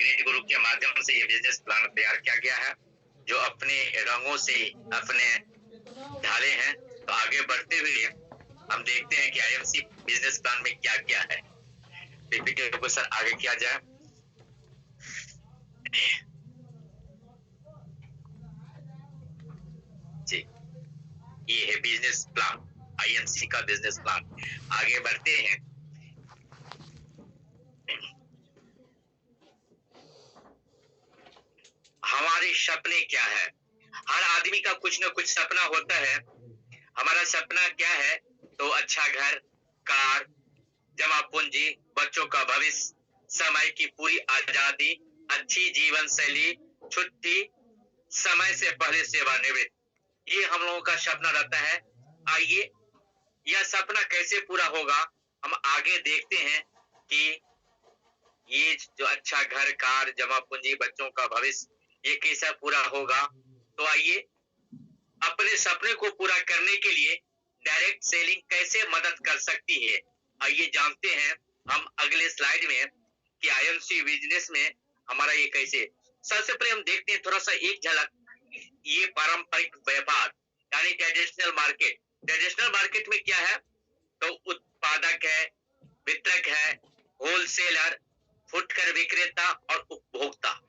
Grid group के माध्यम से ये बिजनेस प्लान तैयार किया गया है, जो अपने रंगों से अपने ढाले हैं। तो आगे बढ़ते हुए हम देखते हैं कि आईएमसी बिजनेस प्लान में क्या क्या है। पीपीटी को सर आगे किया जाए। जी, ये है बिजनेस प्लान, आईएमसी का बिजनेस प्लान। आगे बढ़ते हैं। हमारे सपने क्या है? हर आदमी का कुछ ना कुछ सपना होता है। हमारा सपना क्या है? तो अच्छा घर, कार, जमा पूंजी, बच्चों का भविष्य, समय की पूरी आजादी, अच्छी जीवन शैली, छुट्टी, समय से पहले सेवानिवृत्त, ये हम लोगों का सपना रहता है। आइए, यह सपना कैसे पूरा होगा, हम आगे देखते हैं कि ये जो अच्छा घर, कार, जमा पूंजी, बच्चों का भविष्य, ये कैसा पूरा होगा। तो आइए, अपने सपने को पूरा करने के लिए डायरेक्ट सेलिंग कैसे मदद कर सकती है, आइए जानते हैं हम अगले स्लाइड में कि आईएमसी बिजनेस में हमारा ये कैसे। सबसे पहले हम देखते हैं थोड़ा सा एक झलक, ये पारंपरिक व्यापार यानी ट्रेडिशनल मार्केट। ट्रेडिशनल मार्केट में क्या है? तो उत्पादक है, वितरक है, होलसेलर, फुटकर विक्रेता और उपभोक्ता।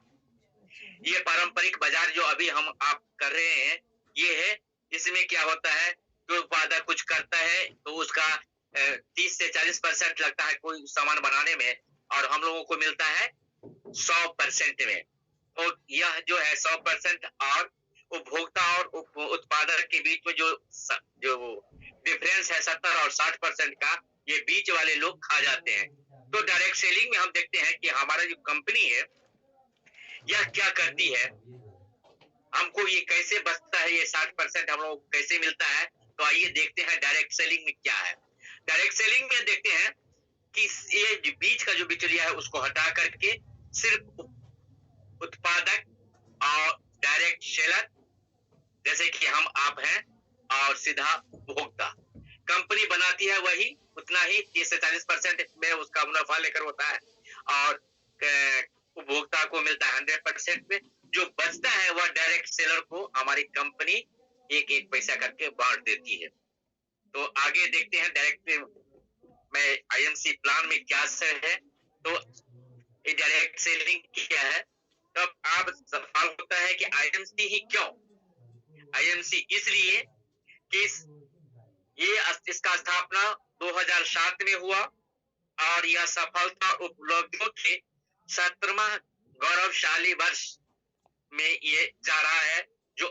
ये पारंपरिक बाजार जो अभी हम आप कर रहे हैं, ये है। इसमें क्या होता है, जो उत्पादक कुछ करता है तो उसका 30 से 40% लगता है कोई सामान बनाने में, और हम लोगों को मिलता है 100% में। तो यह जो है 100% और उपभोक्ता और उत्पादक के बीच में जो डिफरेंस है 70 और 60% का, ये बीच वाले लोग खा जाते हैं। तो डायरेक्ट सेलिंग में हम देखते हैं कि हमारा जो कंपनी है यह क्या करती है, हमको ये कैसे बचता है, ये 60% हम लोग कैसे मिलता है। तो आइए देखते हैं डायरेक्ट सेलिंग में क्या है। डायरेक्ट सेलिंग में देखते हैं कि ये बीच का जो बिचौलिया है उसको हटा करके सिर्फ उत्पादक और डायरेक्ट सेलर, जैसे कि हम आप हैं, और सीधा उपभोक्ता, कंपनी बनाती है वही उतना ही 30 से 40% में उसका मुनाफा लेकर होता है, और उपभोक्ता को मिलता है 100% में। जो बचता है वह डायरेक्ट सेलर को हमारी कंपनी एक एक पैसा करके बांट देती है। तो आगे देखते हैं डायरेक्ट में आईएमसी प्लान में क्या है। तो ये डायरेक्ट सेलिंग क्या है? तो अब सवाल होता है कि आईएमसी ही क्यों? आईएमसी इसलिए कि इसका स्थापना 2007 में हुआ, और यह सफलता उपलब्धियों के 17वां गौरवशाली वर्ष में ये जा रहा है, जो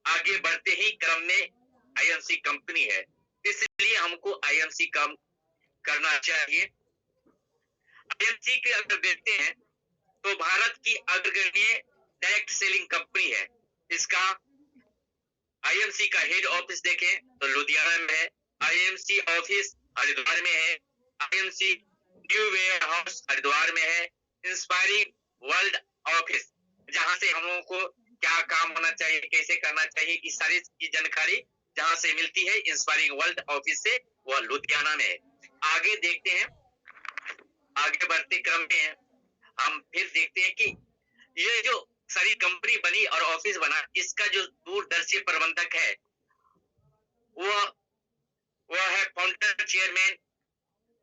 आगे बढ़ते ही क्रम में आईएमसी कंपनी है। इसलिए हमको आईएमसी काम करना चाहिए। आईएमसी के अगर देखते हैं तो भारत की अग्रगण्य डायरेक्ट सेलिंग कंपनी है। इसका आईएमसी का हेड ऑफिस देखें तो लुधियाना में है, आईएमसी ऑफिस हरिद्वार में है, IMC new warehouse Haridwar में है, इंस्पायरिंग वर्ल्ड ऑफिस, जहां से हम लोगों को क्या काम होना चाहिए, कैसे करना चाहिए, इस सारी की जानकारी जहां से मिलती है इंस्पायरिंग वर्ल्ड ऑफिस से, वह लुधियाना में है। आगे देखते हैं, आगे बढ़ते क्रम में हम फिर देखते हैं कि ये जो सारी कंपनी बनी और ऑफिस बना, इसका जो दूरदर्शी प्रबंधक है वह है founder chairman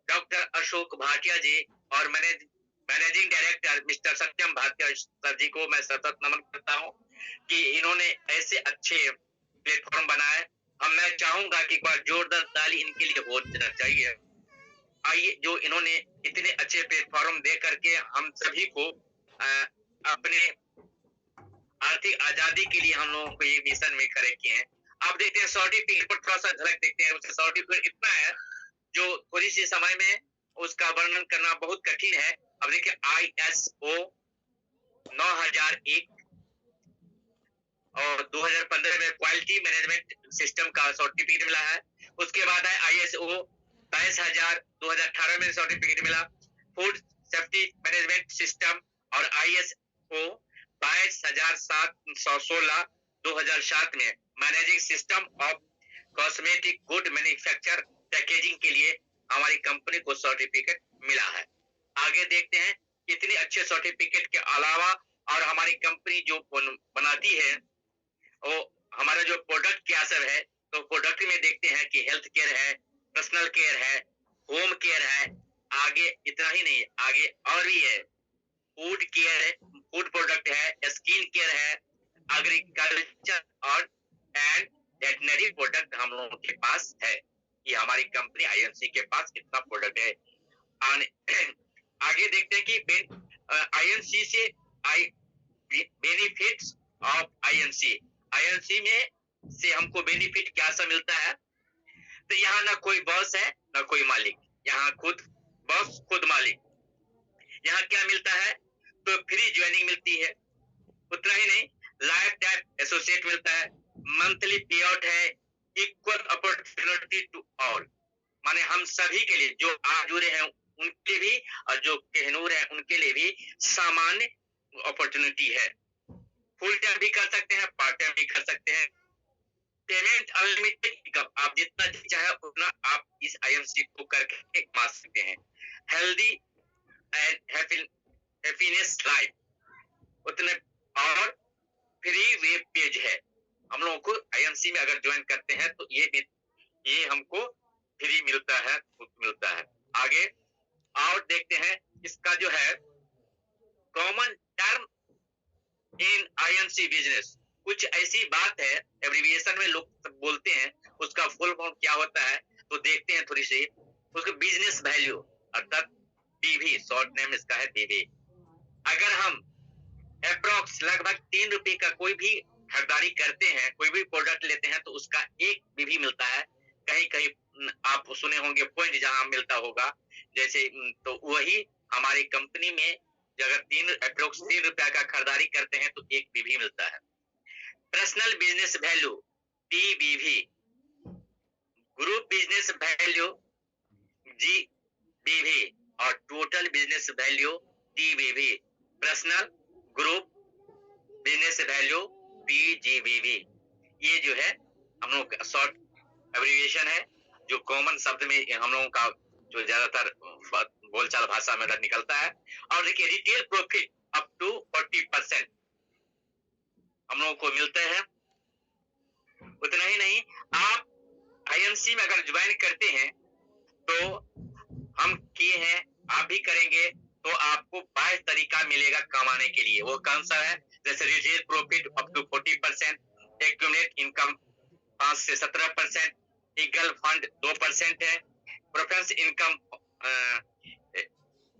doctor Ashok Bhatia ji, और managing director mister Satyam Bhatia sir ji को मैं सतत नमन करता हूं कि इन्होंने ऐसे अच्छे प्लेटफॉर्म बनाए। मैं चाहूंगा कि एक बार जोरदार ताली इनके लिए होना चाहिए। आइए, जो इन्होंने इतने अच्छे प्लेटफॉर्म दे करके हम सभी को अपने आर्थिक आजादी के लिए हम लोगों को ये मिशन में खड़े किए हैं। आप देखते हैं सर्टिफिकेट पर थोड़ा सा झलक देखते हैं। उसका सर्टिफिकेट इतना है जो थोड़ी सी समय में उसका वर्णन करना बहुत कठिन है। अब देखिए ISO 9001 और 2015 में क्वालिटी मैनेजमेंट सिस्टम का सर्टिफिकेट मिला है। उसके बाद है ISO 22000 2018 में सर्टिफिकेट मिला, फूड सेफ्टी मैनेजमेंट सिस्टम, और ISO 22716 2007 में managing system of cosmetic good manufacture packaging के लिए हमारी कंपनी को सर्टिफिकेट मिला है। आगे देखते हैं इतने अच्छे सर्टिफिकेट के अलावा और हमारी कंपनी जो बनाती है वो हमारा जो प्रोडक्ट क्या सब है, तो प्रोडक्ट में देखते हैं कि हेल्थ केयर है, पर्सनल केयर है, होम केयर है, आगे इतना ही नहीं, आगे और भी है, फूड केयर है, फूड प्रोडक्ट है, स्किन केयर है, एग्रीकल्चर और एंड वेटनरी प्रोडक्ट हम लोगों के पास है। ये हमारी कंपनी आईएनसी के पास कितना प्रोडक्ट है। आगे देखते हैं कि आईएनसी से बेनिफिट्स ऑफ आईएनसी, आईएनसी में से हमको बेनिफिट क्या सा मिलता है। तो यहाँ ना कोई बॉस है ना कोई मालिक, यहाँ खुद बॉस खुद मालिक। यहाँ क्या मिलता है, तो फ्री ज्वाइनिंग मिलती है, उतना ही नहीं, लाइफ टाइम एसोसिएट मिलता है, मंथली पे आउट है, इक्वल अपॉर्चुनिटी टू ऑल, माने हम सभी के लिए, जो आज जुड़े हैं उनके लिए भी और जो कहनूर है उनके लिए भी सामान्य अपॉर्चुनिटी है। फुल टाइम भी कर सकते हैं, पार्ट टाइम भी कर सकते हैं, पेमेंट अनलिमिटेड, आप जितना चाहे उतना आप इस आईएमसी को करके कमा सकते हैं। हेल्दी एंड हैप्पीनेस लाइफ, उतने और फ्री वेब पेज है। हम लोगों को आईएमसी में अगर ज्वाइन करते हैं तो ये हमको फ्री मिलता है। आगे और देखते हैं इसका जो है common term in INC business, कुछ ऐसी बात है एब्रिविएशन में लोग बोलते हैं, उसका फुल फॉर्म क्या होता है तो देखते हैं थोड़ी सी। उसका बिजनेस वैल्यू अर्थात बीवी, शॉर्ट नेम इसका है बीवी। अगर हम अप्रोक्स लगभग 3 रुपए का कोई भी खरीदारी करते हैं, कोई भी प्रोडक्ट लेते हैं तो उसका एक बीवी मिलता है। कहीं कहीं आप सुने होंगे पॉइंट जहां मिलता होगा, जैसे तो वही हमारी कंपनी में अगर अप्रोक्स 3 रुपया का खरीदारी करते हैं तो एक बीवी मिलता है। Personal business value PBV, group business value GBV और total business value TBV. Personal group business value PGBV, ये जो है हम लोग का शॉर्ट एब्रिविएशन है, जो कॉमन शब्द में हम लोगों का जो ज्यादातर बोलचाल भाषा में निकलता है। और देखिए रिटेल प्रॉफिट अप टू 40% हम लोगों को मिलते हैं। उतना ही नहीं, आप आईएनसी में अगर ज्वाइन करते हैं तो हम किए हैं, आप भी करेंगे तो आपको 22 तरीका मिलेगा कमाने के लिए। वो कौन सा है, जैसे retail profit up to 40%, accumulate income 5 से 17%, ईगल फंड 2% है, preference income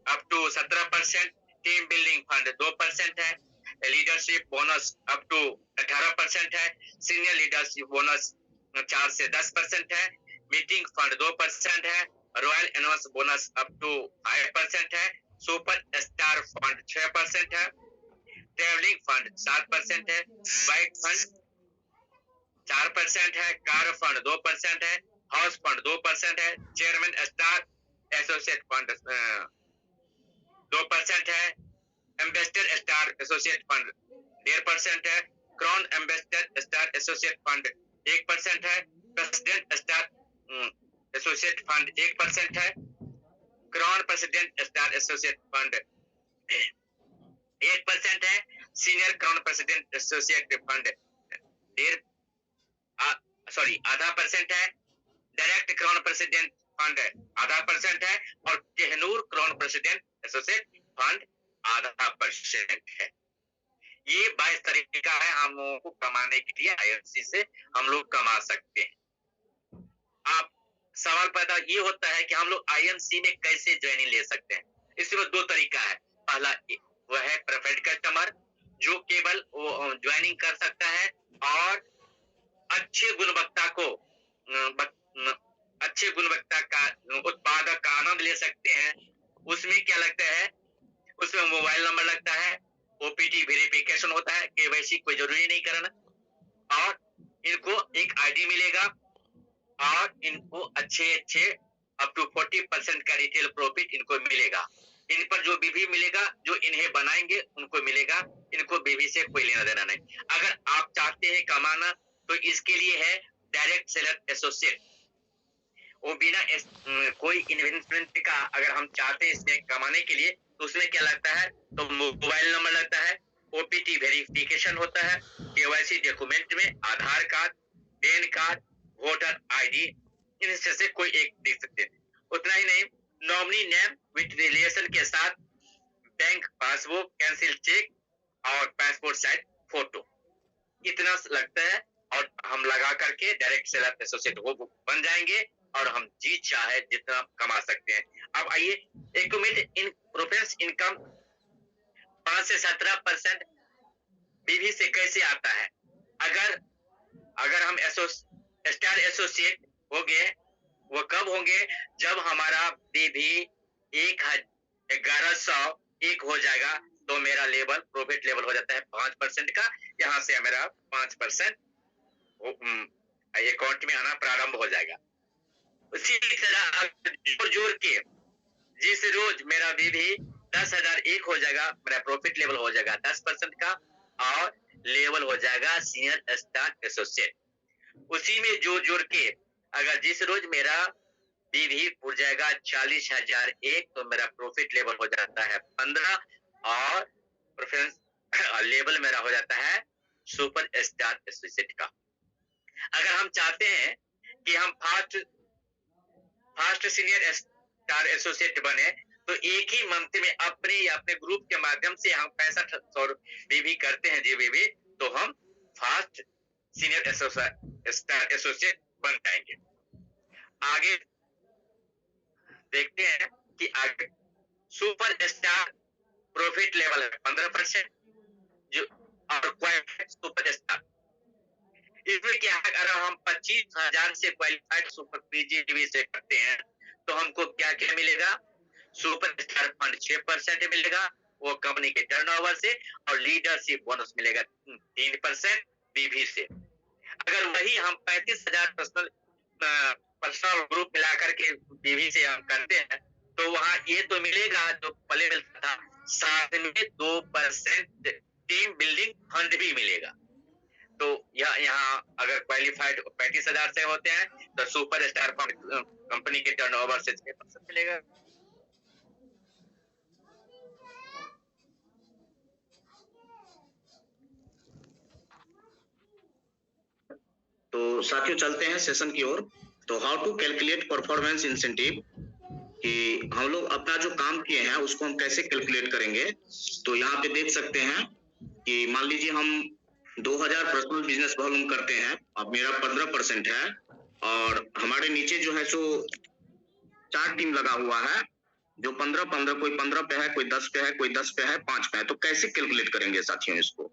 up to 17%, team building fund 2% है, लीडरशिप बोनस अप टू 18% है, सीनियर लीडरशिप बोनस 4 से 10% है, मीटिंग फंड 2% है, royal annual bonus up to 5% है, सुपर स्टार फंड 6% है, travelling fund 7% है, बाइक फंड 4% है, कार फंड 2% है, हाउस फंड 2% है, चेयरमैन स्टार एसोसिएट फंड 2% है, एम्बेसडर स्टार एसोसिएट फंड 1.5% है, crown ambassador star associate fund 1% है, प्रेसिडेंट स्टार एसोसिएट फंड 1% है, crown president star associate fund 1% है, senior crown president associate fund 0.5% है, direct crown president fund 0.5% है और कहनूर crown president associate fund 0.5% है। ये 22 तरीका है हम लोगों को कमाने के लिए, आईएनसी से हम लोग कमा सकते हैं। आप सवाल पैदा ये होता है कि हम लोग आईएनसी में कैसे ज्वाइनिंग ले सकते हैं। इसमें 2 तरीका है। पहला वह है प्रेफर्ड कस्टमर, जो केवल वो ज्वाइनिंग कर सकता है और अच्छे गुणवत्ता का उत्पाद का आनंद ले सकते हैं। उसमें क्या लगता है, उसमें मोबाइल नंबर लगता है, ओपीटी वेरिफिकेशन होता है, केवाईसी कोई जरूरी नहीं करना, और इनको एक आईडी मिलेगा और इनको अच्छे अप टू 40% का रिटेल प्रॉफिट इनको मिलेगा। इन पर जो बीवी मिलेगा, जो इन्हें बनाएंगे उनको मिलेगा, इनको बीवी से कोई लेना देना नहीं। अगर आप चाहते हैं कमाना तो इसके लिए है डायरेक्ट सेलर एसोसिएट, वो बिना कोई इन्वेस्टमेंट का अगर हम चाहते हैं इसमें कमाने के लिए तो उसमें क्या लगता है, तो मोबाइल नंबर लगता है, ओपीटी वेरिफिकेशन होता है, केवाईसी डॉक्यूमेंट में Aadhaar card, PAN card, voter ID, इनमें से कोई एक देख सकते हैं। उतना ही नहीं, नॉमिनी नेम विथ रिलेशन के साथ बैंक पासबुक, कैंसिल चेक और पासपोर्ट साइज फोटो, इतना लगता है और हम लगा करके डायरेक्ट सेलर एसोसिएट वो बन जाएंगे और हम जी चाहे जितना कमा सकते हैं। अब आइए, एस्टिमेट इन प्रोफेस इनकम 5 से 17% बीवी से कैसे आता है। अगर हम स्टार एसोसिएट हो गए, वो कब होंगे, जब हमारा बीवी 1101 हो जाएगा, तो मेरा लेवल प्रॉफिट लेवल हो जाता है 5% का। यहाँ से मेरा 5% अकाउंट में आना प्रारंभ हो जाएगा। उसी तरह जोड़ के जिस रोज मेरा बीवी 10,001 हो जाएगा, मेरा प्रॉफिट लेवल हो जाएगा 10% का और लेवल हो जाएगा सीनियर स्टार एसोसिएट। उसी में जोड़ के अगर जिस रोज मेरा बीवी उड़ जाएगा 40,001, तो मेरा प्रॉफिट लेवल हो जाता है 15 और प्रेफरेंस लेवल मेरा हो जाता है सुपर स्टार एसोसिएट का। अगर हम चाहते हैं कि हम फास्ट सीनियर स्टार एसोसिएट बने, तो एक ही मंथ में अपने या अपने ग्रुप के माध्यम से हम 6500 बीवी करते हैं जीबीबी, तो हम फास्ट सीनियर स्टार एसोसिएट बन जाएंगे। आगे देखते हैं कि आगे सुपर स्टार प्रॉफिट लेवल है 15% जो, और क्वालिफाइड सुपर स्टार, इसमें क्या है, अगर हम 25,000 से क्वालिफाइड सुपर पीजीबी से करते हैं, तो हमको क्या क्या मिलेगा, सुपर स्टार फंड 6% मिलेगा वो कंपनी के टर्नओवर से, और लीडरशिप बोनस मिलेगा 3% बीवी से। अगर वही हम 35,000 पर्सनल ग्रुप मिलाकर के बीवी से हम करते हैं, तो वहां ये तो मिलेगा जो पहले मिलता था, साथ में 2% टीम बिल्डिंग फंड भी मिलेगा। तो यहाँ अगर क्वालिफाइड 35,000 से होते हैं, तो सुपर स्टार फंड कंपनी के टर्नओवर से 6% मिलेगा। तो साथियों चलते हैं सेशन की ओर। तो how to calculate performance incentive, कि हम लोग अपना जो काम किए हैं उसको हम कैसे कैलकुलेट करेंगे। तो यहाँ पे देख सकते हैं कि मान लीजिए हम 2000 पर्सनल बिजनेस वॉल्यूम करते हैं, अब मेरा 15% है और हमारे नीचे जो है सो 4 टीम लगा हुआ है जो 15-15, कोई 15 पे है, कोई 10 पे है, कोई 10 पे है, 5 पे है। तो कैसे कैलकुलेट करेंगे साथियों इसको।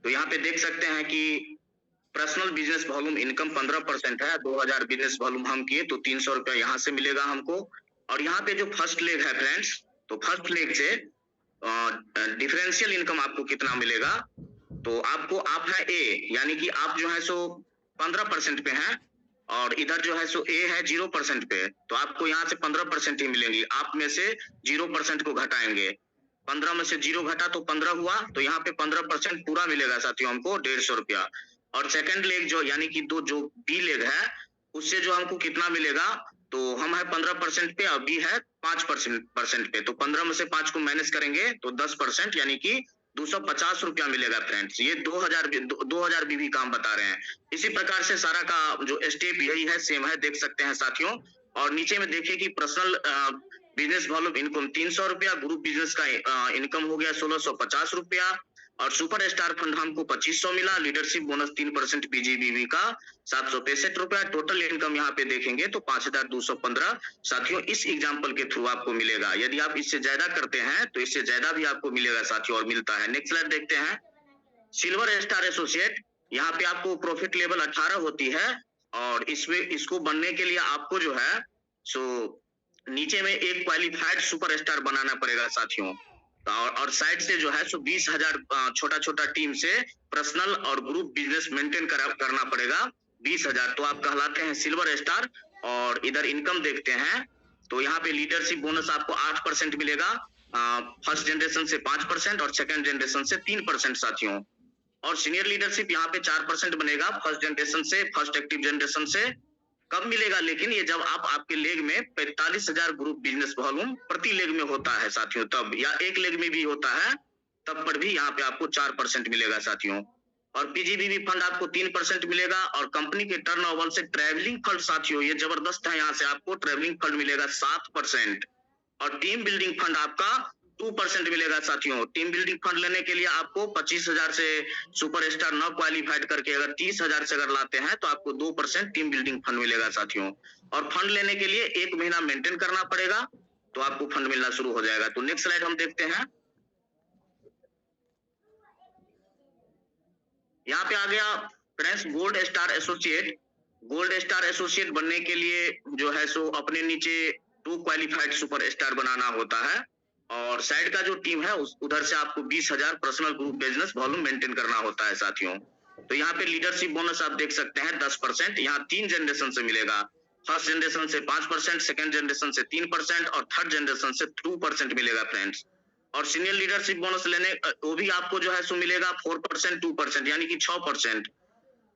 तो यहाँ पे देख सकते हैं कि पर्सनल बिजनेस वॉल्यूम इनकम 15% है, 2000 बिजनेस वॉल्यूम हम किए तो 300 रुपया यहाँ से मिलेगा हमको। और यहाँ पे जो फर्स्ट लेग है फ्रेंड्स, तो फर्स्ट लेग से डिफरेंशियल इनकम आपको कितना मिलेगा। तो आपको आप है ए, यानी कि आप जो है सो 15% पे हैं और इधर जो है सो ए है 0% पे, तो आपको यहाँ से 15% ही मिलेंगी। आप में से 0% को घटाएंगे, 15 में से 0 घटा तो 15 हुआ, तो यहाँ पे 15% पूरा मिलेगा साथियों हमको 150 रुपया। और सेकंड लेग जो यानी कि जो बी लेग है उससे जो हमको कितना मिलेगा, तो हम है 15% पे और बी है 5% पे, तो 15 में से 5 को माइनस करेंगे तो 10%, यानी कि 250 रुपया मिलेगा फ्रेंड्स। ये 2000 बीवी काम बता रहे हैं। इसी प्रकार से सारा का जो स्टेप यही है, सेम है, देख सकते हैं साथियों। और नीचे में देखिए कि पर्सनल बिजनेस वॉल्यूम इनकम 300 रुपया, ग्रुप बिजनेस का इनकम हो गया 1650 रुपया और सुपर स्टार फंड हमको 2500 मिला, लीडरशिप बोनस 3% पीजीबीवी का 765 रुपया। टोटल इनकम यहाँ पे देखेंगे तो 5215 साथियों इस एग्जाम्पल के थ्रू आपको मिलेगा। यदि आप इससे ज्यादा करते हैं तो इससे ज्यादा भी आपको मिलेगा साथियों, और मिलता है। नेक्स्ट स्लाइड देखते हैं। सिल्वर स्टार एसोसिएट, यहाँ पे आपको प्रॉफिट लेवल 18 होती है और इसमें इसको बनने के लिए आपको जो है सो नीचे में एक क्वालिफाइड सुपर स्टार बनाना पड़ेगा साथियों। और साइड से जो है सो 20,000 छोटा छोटा टीम से पर्सनल और ग्रुप बिजनेस मेंटेन करना पड़ेगा 20,000, तो आप कहलाते हैं सिल्वर स्टार। और इधर इनकम देखते हैं तो यहाँ पे लीडरशिप बोनस आपको 8% मिलेगा, फर्स्ट जनरेशन से 5% और सेकंड जनरेशन से 3% साथियों। और सीनियर लीडरशिप यहाँ पे 4% बनेगा, फर्स्ट जनरेशन से, फर्स्ट एक्टिव जनरेशन से कब मिलेगा, लेकिन ये जब आपके लेग में 45,000 ग्रुप बिजनेस वॉल्यूम प्रति लेग में होता है साथियों, तब, या एक लेग में भी होता है तब पर भी यहाँ पे आपको 4% मिलेगा साथियों। और पीजीबीवी फंड आपको 3% मिलेगा, और कंपनी के टर्नओवर से ट्रैवलिंग फंड साथियों, ये जबरदस्त है, यहाँ से आपको ट्रैवलिंग फंड मिलेगा 7%, और टीम बिल्डिंग फंड आपका 2% मिलेगा साथियों। टीम बिल्डिंग फंड लेने के लिए आपको 25,000 से सुपरस्टार न क्वालिफाइड करके अगर 30,000 से अगर लाते हैं तो आपको 2% टीम बिल्डिंग फंड मिलेगा साथियों। और फंड लेने के लिए 1 महीना मेंटेन करना पड़ेगा, तो आपको फंड मिलना शुरू हो जाएगा। तो नेक्स्ट स्लाइड हम देखते हैं। यहाँ पे आ गया friends gold star associate. Gold star associate बनने के लिए जो है सो अपने नीचे 2 क्वालिफाइड सुपरस्टार बनाना होता है, और साइड का जो टीम है उधर से आपको 20,000 personal group business volume maintain करना होता है साथियों। तो यहाँ पे लीडरशिप बोनस आप देख सकते हैं 10%, यहाँ 3 जनरेशन से मिलेगा। फर्स्ट जनरेशन से 5%, सेकंड जनरेशन से 3% और थर्ड जनरेशन से 2% मिलेगा फ्रेंड्स। और सीनियर लीडरशिप बोनस लेने वो भी आपको जो है सो मिलेगा 4%, 2% यानी कि 6%।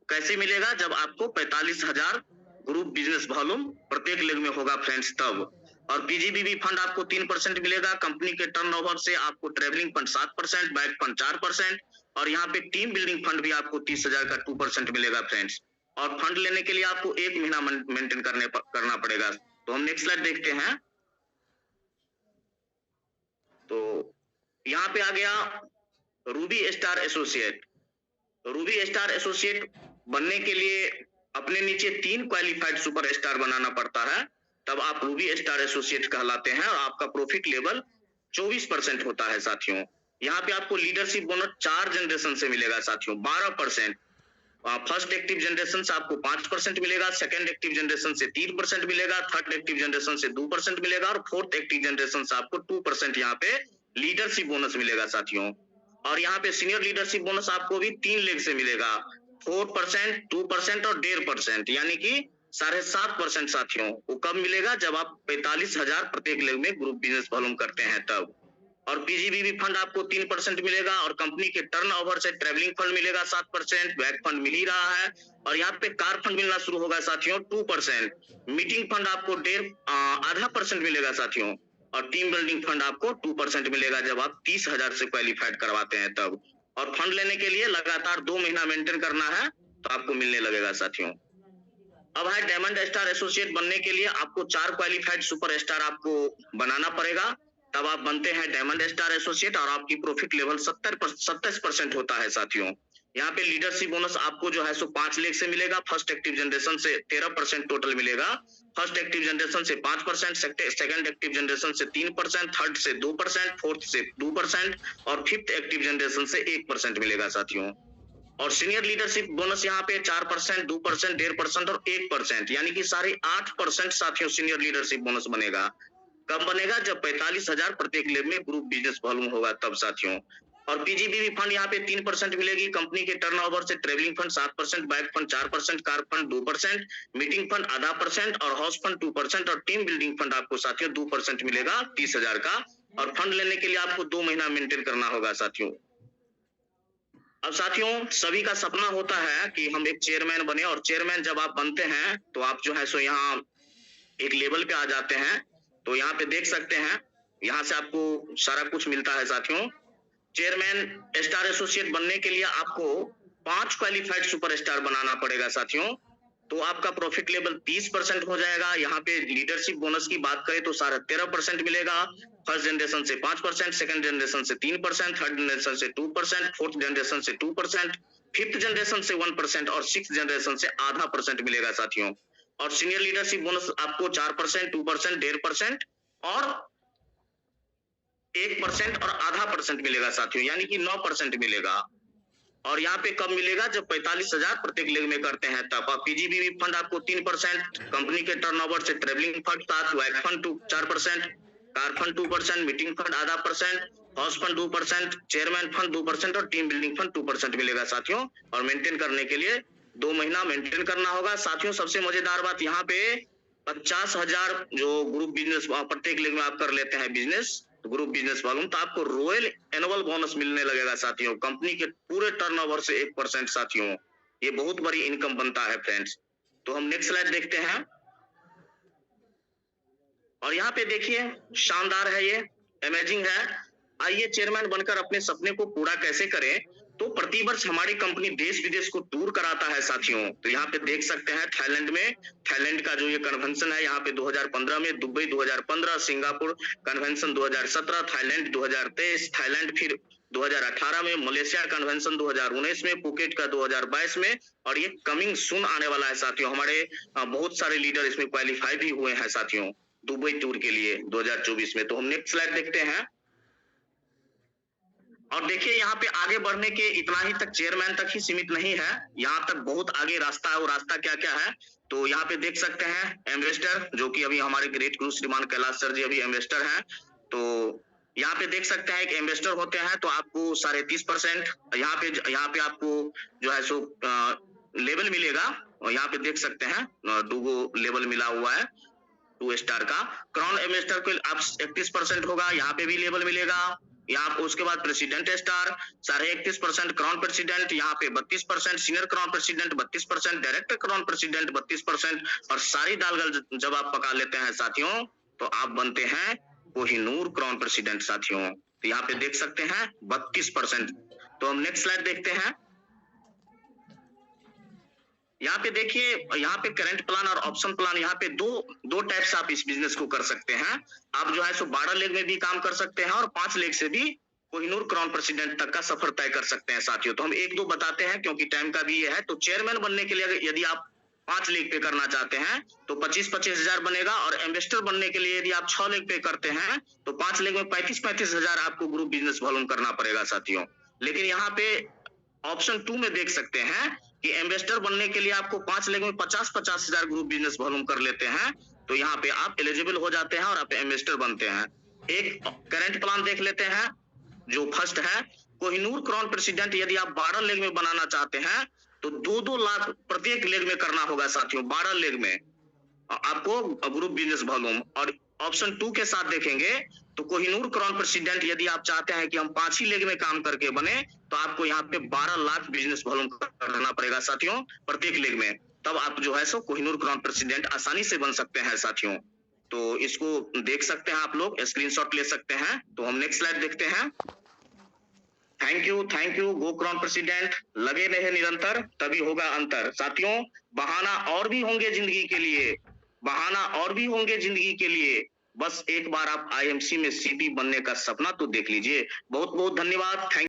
कैसे मिलेगा, जब आपको 45,000 ग्रुप बिजनेस वॉल्यूम प्रत्येक लेग में होगा फ्रेंड्स, तब। और पीजीबीवी फंड आपको 3% मिलेगा, कंपनी के टर्नओवर से आपको ट्रेवलिंग फंड 7%, बैक फंड 4%, और यहाँ पे टीम बिल्डिंग फंड भी आपको 30,000 का 2% मिलेगा फ्रेंड्स। और फंड लेने के लिए आपको 1 महीना मेंटेन करना पड़ेगा। तो हम नेक्स्ट स्लाइड देखते हैं। तो यहाँ पे आ गया Ruby star associate. Ruby star associate बनने के लिए अपने नीचे 3 क्वालिफाइड सुपरस्टार बनाना पड़ता है, तब आप रूबी स्टार एसोसिएट कहलाते हैं, और आपका प्रॉफिट लेवल 24% होता है साथियों। यहाँ पे आपको लीडरशिप बोनस 4 जनरेशन से मिलेगा साथियों, 12%। फर्स्ट एक्टिव जनरेशन से आपको 5% मिलेगा, सेकंड एक्टिव जनरेशन से 3% मिलेगा, थर्ड एक्टिव जनरेशन से 2% मिलेगा, और फोर्थ एक्टिव जनरेशन से आपको 2% यहाँ पे लीडरशिप बोनस मिलेगा साथियों। और यहाँ पे सीनियर लीडरशिप बोनस आपको भी 3 लेग से मिलेगा, 4%, 2% और 1.5%, यानी कि 7.5% साथियों। वो कब मिलेगा, जब आप 45,000 प्रत्येक लेग में ग्रुप बिजनेस वॉल्यूम करते हैं तब। और पीजीबीवी फंड आपको 3% मिलेगा, और कंपनी के टर्नओवर से ट्रेवलिंग फंड मिलेगा 7%, बैक फंड मिल ही रहा है, और यहाँ पे कार फंड मिलना शुरू होगा साथियों 2%। मीटिंग फंड आपको 0.5% मिलेगा साथियों, और टीम बिल्डिंग फंड आपको 2% मिलेगा जब आप 30,000 से क्वालिफाइड करवाते हैं तब। और फंड लेने के लिए लगातार 2 महीना मेंटेन करना है, तो आपको मिलने लगेगा साथियों। अब है डायमंड स्टार एसोसिएट बनने के लिए आपको 4 क्वालिफाइड सुपरस्टार आपको बनाना पड़ेगा, तब आप बनते हैं डायमंड स्टार एसोसिएट, और आपकी प्रॉफिट लेवल 27% होता है साथियों। यहाँ पे लीडरशिप बोनस आपको जो है सो 5 लेग से मिलेगा, फर्स्ट एक्टिव जनरेशन से 13% टोटल मिलेगा, फर्स्ट एक्टिव जनरेशन से 5%, सेकंड एक्टिव जनरेशन से 3%, थर्ड से 2%, फोर्थ से 2%, और फिफ्थ एक्टिव जनरेशन से 1% मिलेगा साथियों। और सीनियर लीडरशिप बोनस यहाँ पे 4%, 2%, 1.5% और 1%, यानी कि सारे 8% साथियों सीनियर लीडरशिप बोनस बनेगा। कब बनेगा, जब 45,000 प्रत्येक लेग में ग्रुप बिजनेस वॉल्यूम होगा तब साथियों। और पीजीबीवी फंड यहाँ पे 3% मिलेगी, कंपनी के टर्नओवर से travelling fund 7%, back fund 4%, car fund 2%, meeting fund 0.5%, और हाउस फंड 2%, और टीम बिल्डिंग फंड आपको साथियों 2% मिलेगा 30,000 का। और फंड लेने के लिए आपको 2 महीना मेंटेन करना होगा साथियों। अब साथियों सभी का सपना होता है कि हम एक चेयरमैन बने, और चेयरमैन जब आप बनते हैं तो आप जो है सो यहाँ एक लेवल पे आ जाते हैं। तो यहाँ पे देख सकते हैं, यहाँ से आपको सारा कुछ मिलता है साथियों। चेयरमैन स्टार एसोसिएट बनने के लिए आपको 5 क्वालिफाइड सुपरस्टार बनाना पड़ेगा साथियों, तो आपका प्रॉफिट लेवल 30% हो जाएगा। यहाँ पे लीडरशिप बोनस की बात करें तो 13.5% मिलेगा, फर्स्ट जनरेशन से 5%, सेकंड जनरेशन से 3%, थर्ड जनरेशन से 2%, फोर्थ जनरेशन से 2%, फिफ्थ जनरेशन से 1% और सिक्स जनरेशन से 0.5% मिलेगा साथियों। और सीनियर लीडरशिप बोनस आपको 4%, 2%, 1.5% और 1% और 0.5% मिलेगा साथियों, यानी कि 9% मिलेगा। और यहाँ पे कब मिलेगा, जब 45,000 प्रत्येक लेग में करते हैं तब। पीजीबीवी फंड आपको 3%, कंपनी के टर्नओवर से ट्रेवलिंग फंड 7%, वैक fund 4%, car fund 2%, meeting fund 0.5%, house fund 2%, chairman fund 2% और टीम बिल्डिंग फंड 2% मिलेगा साथियों। और मेंटेन करने के लिए 2 महीना मेंटेन करना होगा साथियों। सबसे मजेदार बात यहाँ पे 50,000 जो ग्रुप बिजनेस प्रत्येक लेग में आप कर लेते हैं बिजनेस ग्रुप बिजनेस वॉल्यूम, तो आपको रॉयल एनुअल बोनस मिलने लगेगा साथियों, कंपनी के पूरे टर्नओवर से 1% साथियों। ये बहुत बड़ी इनकम बनता है फ्रेंड्स। तो हम नेक्स्ट स्लाइड देखते हैं और यहाँ पे देखिए शानदार है, ये अमेजिंग है। आइए चेयरमैन बनकर अपने सपने को पूरा कैसे करें। तो प्रतिवर्ष हमारी कंपनी देश विदेश को टूर कराता है साथियों। तो यहाँ पे देख सकते हैं थाईलैंड में, थाईलैंड का जो ये कन्वेंशन है यहाँ पे 2015 में, Dubai 2015, Singapore convention 2017, Thailand 2023, Thailand फिर 2018 में, मलेशिया कन्वेंशन 2019 में, पुकेट का 2022 में, और ये कमिंग सून आने वाला है साथियों। हमारे बहुत सारे लीडर इसमें क्वालिफाई भी हुए हैं साथियों दुबई टूर के लिए 2024 में। तो हम नेक्स्ट स्लाइड देखते हैं और देखिए यहाँ पे आगे बढ़ने के इतना ही तक चेयरमैन तक ही सीमित नहीं है, यहाँ तक बहुत आगे रास्ता है। वो रास्ता क्या क्या है तो यहाँ पे देख सकते हैं इन्वेस्टर, जो कि अभी हमारे ग्रेट गुरु श्रीमान कैलाश सर जी अभी इन्वेस्टर हैं। तो यहाँ पे देख सकते हैं एक इन्वेस्टर होते हैं तो आपको 30.5% यहाँ पे आपको जो है सो लेवल मिलेगा। और यहाँ पे देख सकते हैं 2 लेवल मिला हुआ है 2 स्टार का। क्राउन इन्वेस्टर को आप 31% होगा, यहाँ पे भी लेवल मिलेगा। यहाँ उसके बाद प्रेसिडेंट स्टार 31.5%, क्राउन प्रेसिडेंट यहाँ पे 32%, senior crown president 32%, director crown president 32%, और सारी दालगल जब आप पका लेते हैं साथियों तो आप बनते हैं कोहिनूर क्राउन प्रेसिडेंट साथियों। तो यहाँ पे देख सकते हैं 32%। तो हम नेक्स्ट स्लाइड देखते हैं। यहाँ पे देखिए यहाँ पे करंट प्लान और ऑप्शन प्लान, यहाँ पे दो टाइप से आप इस बिजनेस को कर सकते हैं। आप जो है सो 12 लेग में भी काम कर सकते हैं और 5 लेग से भी कोहिनूर क्राउन प्रेसिडेंट तक का सफर तय कर सकते हैं साथियों। तो हम 1-2 बताते हैं क्योंकि टाइम का भी ये है। तो चेयरमैन बनने के लिए यदि आप 5 लेग पे करना चाहते हैं तो 25-25 हजार बनेगा, और इन्वेस्टर बनने के लिए यदि आप 6 लेग पे करते हैं तो 5 लेग में 35-35 हजार आपको ग्रुप बिजनेस वॉल्यूम करना पड़ेगा साथियों। लेकिन यहाँ पे ऑप्शन 2 में देख सकते हैं कि इन्वेस्टर बनने के लिए आपको 5 लेग में 50-50 हजार ग्रुप बिजनेस वॉल्यूम कर लेते हैं तो यहाँ पे आप एलिजिबल हो जाते हैं और आप इन्वेस्टर बनते हैं। एक करंट प्लान देख लेते हैं जो फर्स्ट है कोहिनूर क्राउन प्रेसिडेंट। यदि आप 12 लेग में बनाना चाहते हैं तो 2-2 लाख प्रत्येक लेग में करना होगा साथियों, 12 लेग में आपको ग्रुप बिजनेस वॉल्यूम। और ऑप्शन 2 के साथ देखेंगे तो कोहिनूर क्राउन प्रेसिडेंट यदि आप चाहते हैं कि हम 5 ही लेग में काम करके बने तो आपको यहाँ पे 12 लाख बिजनेस वॉल्यूम करना पड़ेगा साथियों प्रत्येक लेग में, तब आप जो है सो कोहिनूर क्राउन प्रेसिडेंट आसानी से बन सकते हैं साथियों। तो इसको देख सकते हैं आप लोग, स्क्रीनशॉट ले सकते हैं। तो हम नेक्स्ट स्लाइड देखते हैं। Thank you go crown president. लगे रहे निरंतर तभी होगा अंतर साथियों। बहाना और भी होंगे जिंदगी के लिए, बहाना और भी होंगे जिंदगी के लिए, बस एक बार आप आईएमसी में सीपी बनने का सपना तो देख लीजिए। बहुत बहुत धन्यवाद। थैंक